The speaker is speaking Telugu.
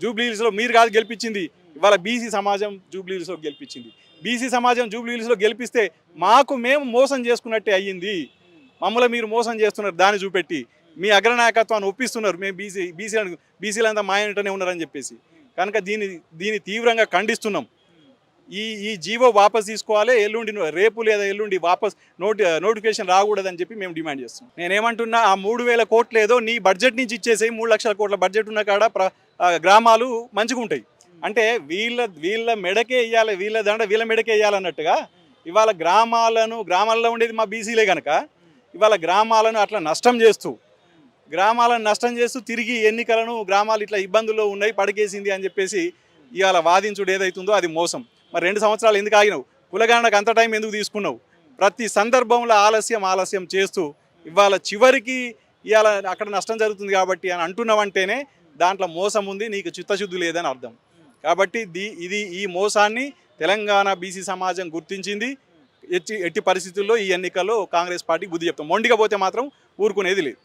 జూబ్లీహిల్స్లో మీరు కాదు గెలిపించింది, ఇవాళ బీసీ సమాజం జూబ్లీహిల్స్లో గెలిపించింది. బీసీ సమాజం జూబ్లీహిల్స్లో గెలిపిస్తే మేము మోసం చేసుకున్నట్టే అయ్యింది. మమ్మల్ని మీరు మోసం చేస్తున్నారు, దాన్ని చూపెట్టి మీ అగ్రనాయకత్వాన్ని ఒప్పిస్తున్నారు. మేము బీసీలంతా మా ఇంటనే ఉన్నారని చెప్పేసి. కనుక దీన్ని తీవ్రంగా ఖండిస్తున్నాం. ఈ జీవో వాపస్ తీసుకోవాలి, రేపు లేదా ఎల్లుండి వాపస్ నోటిఫికేషన్ రాకూడదని చెప్పి మేము డిమాండ్ చేస్తున్నాం. నేనేమంటున్నా, ఆ 3,000 కోట్లు ఏదో నీ బడ్జెట్ నుంచి ఇచ్చేసేయి. 3 లక్షల కోట్ల బడ్జెట్ ఉన్న కాడ గ్రామాలు మంచిగా ఉంటాయి. అంటే వీళ్ళ మెడకే ఇవ్వాలి, వీళ్ళ మెడకే ఇవ్వాలన్నట్టుగా ఇవాళ గ్రామాల్లో ఉండేది మా బీసీలే కనుక ఇవాళ గ్రామాలను అట్లా నష్టం చేస్తూ తిరిగి ఎన్నికలను గ్రామాలు ఇట్లా ఇబ్బందుల్లో ఉన్నాయి, పడకేసింది అని చెప్పేసి ఇవాళ వాదించుడు ఏదైతుందో అది మోసం. మరి 2 సంవత్సరాలు ఎందుకు ఆగినావు? కులగాండకు అంత టైం ఎందుకు తీసుకున్నావు? ప్రతి సందర్భంలో ఆలస్యం చేస్తూ ఇవాళ చివరికి ఇవాళ అక్కడ నష్టం జరుగుతుంది కాబట్టి అని అంటున్నావంటేనే దాంట్లో మోసం ఉంది, నీకు చిత్తశుద్ధి లేదని అర్థం. కాబట్టి ఈ మోసాన్ని తెలంగాణ బీసీ సమాజం గుర్తించింది. ఎట్టి పరిస్థితుల్లో ఈ ఎన్నికల్లో కాంగ్రెస్ పార్టీకి బుద్ధి చెప్తాం. మొండిగా పోతే మాత్రం ఊరుకునేది లేదు.